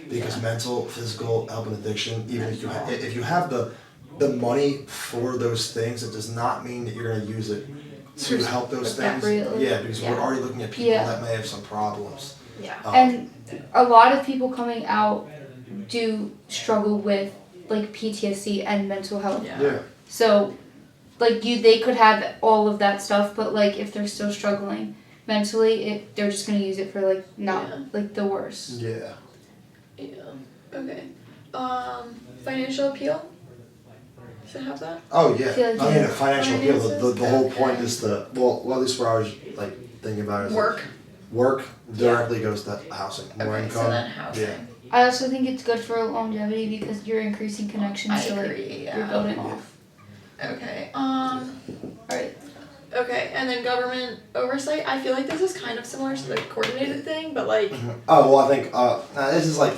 Because mental, physical, help and addiction, even if you have the money for those things, it does not mean that you're gonna use it to help those things. Appropriately. Yeah, because we're Yeah. already looking at people Yeah. that may have some problems. Yeah. And a lot of people coming out do struggle with like PTSD and mental health. Yeah. So, like they could have all of that stuff, but like if they're still struggling mentally, they're just gonna use it for like not Yeah. like the worst. Yeah. Yeah. Okay. Financial appeal. Should have that. Oh yeah. Feel like I mean, you- a financial appeal. The whole Okay. point is well, at least where I was like thinking about it is Work. Work directly goes to housing. More Okay, income. so then housing. Yeah. I also think it's good for longevity because you're increasing connections, I so like agree, yeah. you're building off. Okay. Alright. Okay, and then government oversight. I feel like this is kind of similar to the coordinated thing, but like. Oh well, I think this is like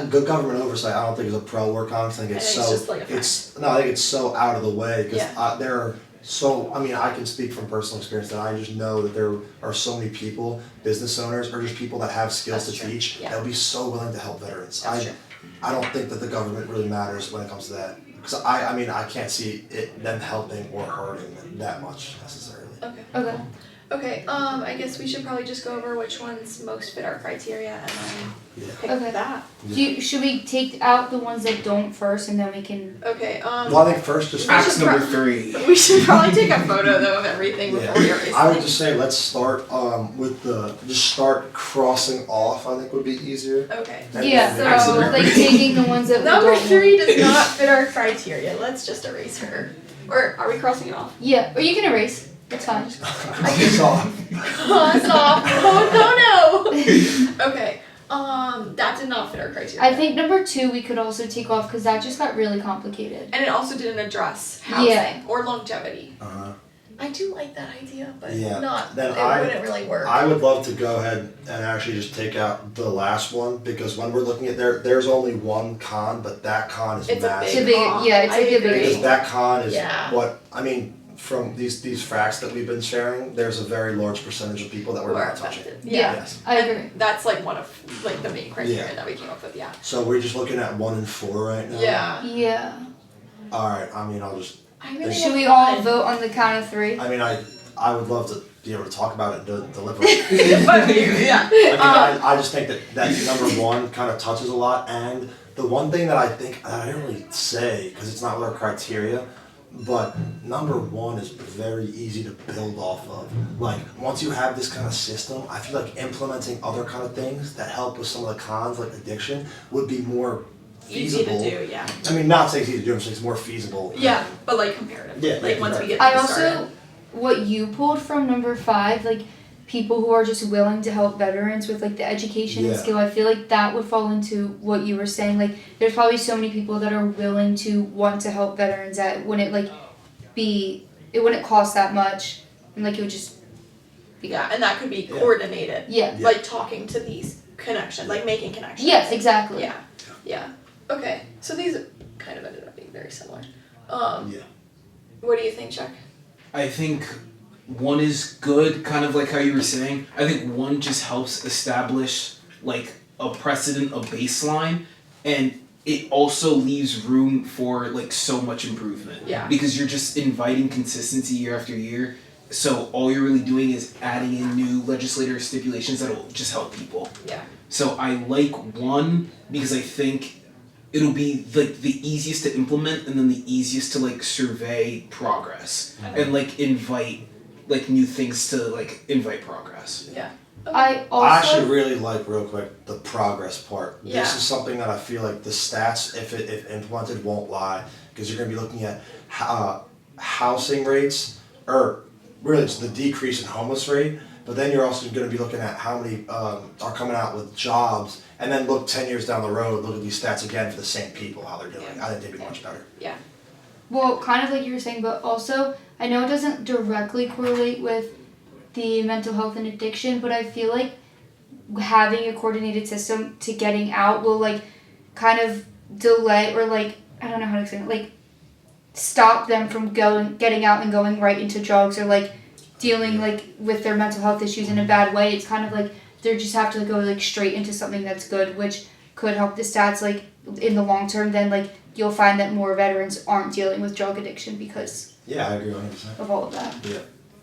good government oversight. I don't think is a pro or con. I think it's I think it's so just like a I think it's so out of the way because Yeah. there are so. I mean, I can speak from personal experience that I just know that there are so many people, business owners, or just people that have skills That's to true. teach Yeah. that would be so willing to help veterans. That's true. I don't think that the government really matters when it comes to that because I mean I can't see them helping or hurting that much necessarily. Okay. Okay. Okay. I guess we should probably just go over which ones most fit our criteria and then Yeah. pick Okay. that. Should we take out the ones that don't first and then we can Okay. Well, I think first just Axe should number pro- 3. We should probably take a photo though of everything before we erase I would it. just say let's start with just start crossing off. I think would be easier. Okay. And Yeah, then- so- like taking the ones that we Number don't 3 want. does not fit our criteria. Let's just erase her. Or are we crossing it off? Yeah, or you can erase. It's fine. Cross off. Cross off. Oh no. Okay. That did not fit our criteria. I think number 2 we could also take off because that just got really complicated. And it also didn't address housing Yeah. or longevity. Uh-huh. I do like that idea, but Yeah. not. Then it I- wouldn't really work. I would love to go ahead and actually just take out the last one because when we're looking at there's only one con, but that con is It's a massive. It's a big, yeah, it's I like a agree. big. Because that con is Yeah. what I mean. From these facts that we've been sharing, there's a very large percentage of people that we're Who are not touching. affected. Yeah. Yes. I And agree. that's like one of like the main criteria Yeah. that we came up with. Yeah. So we're just looking at 1 and 4 right now. Yeah. Yeah. All right. I mean, I'll just. I really Should like we all one. vote on the count of 3? I mean, I would love to be able to talk about it and deliver it. But yeah. Like, I just think that number 1 kind of touches a lot, and the one thing that I think I don't really say because it's not with our criteria, but number 1 is very easy to build off of. Like once you have this kind of system, I feel like implementing other kind of things that help with some of the cons, like addiction, would be more Easy feasible. to do. Yeah. I mean, not saying it's easy to do, I'm saying it's more feasible. Yeah, but like comparatively. Yeah, Like yeah, once we right. get I things also, started. what you pulled from number 5, like people who are just willing to help veterans with like the education and Yeah. skill, I feel like that would fall into what you were saying. Like there's probably so many people that are willing to want to help veterans that it wouldn't wouldn't cost that much and like it would just be Yeah, and that could be coordinated. Yeah. Yeah. Like talking to these connections, like making connections. Yes, exactly. Yeah. Yeah. Okay. So these kind of ended up being very similar. Yeah. What do you think, Chuck? I think 1 is good, kind of like how you were saying. I think 1 just helps establish like a precedent, a baseline, and it also leaves room for like so much improvement. Yeah. Because you're just inviting consistency year after year. So all you're really doing is adding in new legislative stipulations that'll just help people. Yeah. So I like 1 because I think it'll be like the easiest to implement and then the easiest to like survey progress and like invite like new things to like invite progress. Yeah. I also I actually really like, real quick, the progress part. Yeah. This is something that I feel like the stats, if implemented, won't lie, because you're going to be looking at housing rates, or really it's the decrease in homeless rate, but then you're also going to be looking at how many are coming out with jobs, and then look 10 years down the road, look at these stats again for the same people, how they're doing. Yeah. I think they'd be much better. Yeah. Well, kind of like you were saying, but also I know it doesn't directly correlate with the mental health and addiction, but I feel like having a coordinated system to getting out will like kind of delay, or like, I don't know how to explain it, like stop them from getting out and going right into drugs, or like dealing like with their mental health issues in a bad way. It's kind of like they just have to go like straight into something that's good, which could help the stats like in the long term. Then like you'll find that more veterans aren't dealing with drug addiction because Yeah, I agree 100%. of all of that. Yeah.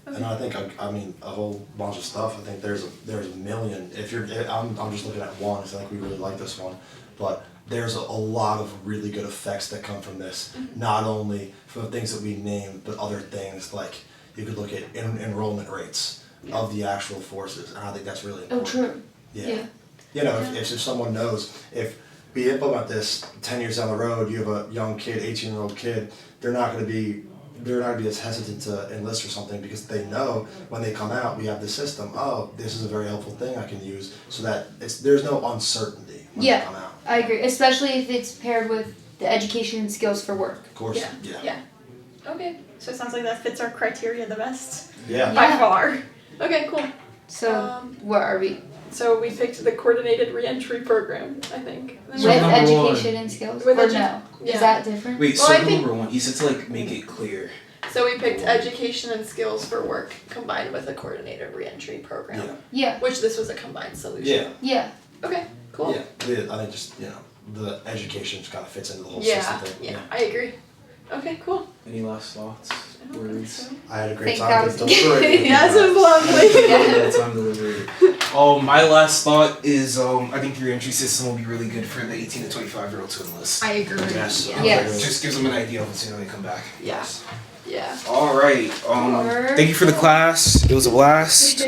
And I think, I mean, a whole bunch of stuff. I think there's a million. If you're, I'm just looking at one. I think we really like this one, but there's a lot of really good effects that come from this. Not only from the things that we named, but other things like you could look at enrollment rates of the actual forces, and I think that's really Oh, important. true. Yeah. Yeah. You know, if someone knows, if we implement this 10 years down the road, you have a young kid, 18-year-old kid, they're not going to be as hesitant to enlist or something, because they know when they come out, we have this system. Oh, this is a very helpful thing I can use, so that there's no uncertainty when they come out. I agree, especially if it's paired with the education and skills for work. Of course, yeah. Okay, so it sounds like that fits our criteria the best Yeah. by far. Okay, cool. So what are we So we picked the coordinated reentry program, I think. with So number education 1. and skills? With Or edu- no? yeah. Is that different? Wait, Well, I so think- number 1, you said to like make it clear. So we picked education and skills for work combined with a coordinated reentry program, Yeah. which this was a combined solution. Yeah. Yeah. Okay, cool. Yeah. I think just, the education just kind of fits into the whole Yeah, system thing. yeah, I agree. Okay, cool. Any last thoughts? I don't think Words? so. I had a great Think time that with was- deliberating. Yes, it was lovely. Time deliberated. My last thought is I think the reentry system will be really good for the 18 to 25-year-olds to enlist. I agree. Yes. Yeah. Yes. Just gives them an idea of what's going to come back. Yeah. Yeah. All right. Thank you for the class. It was a blast.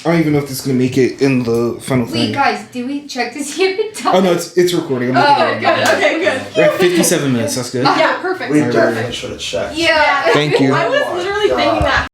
I don't even know if this is gonna make it in the final thing. Wait, guys, did we check to see if it does? Oh no, it's recording. I'm Oh, looking at it. Good, okay, good. We're at 57 minutes. That's good. Yeah, perfect. We Perfect. definitely should have checked. Yeah. Thank you. I was literally thinking that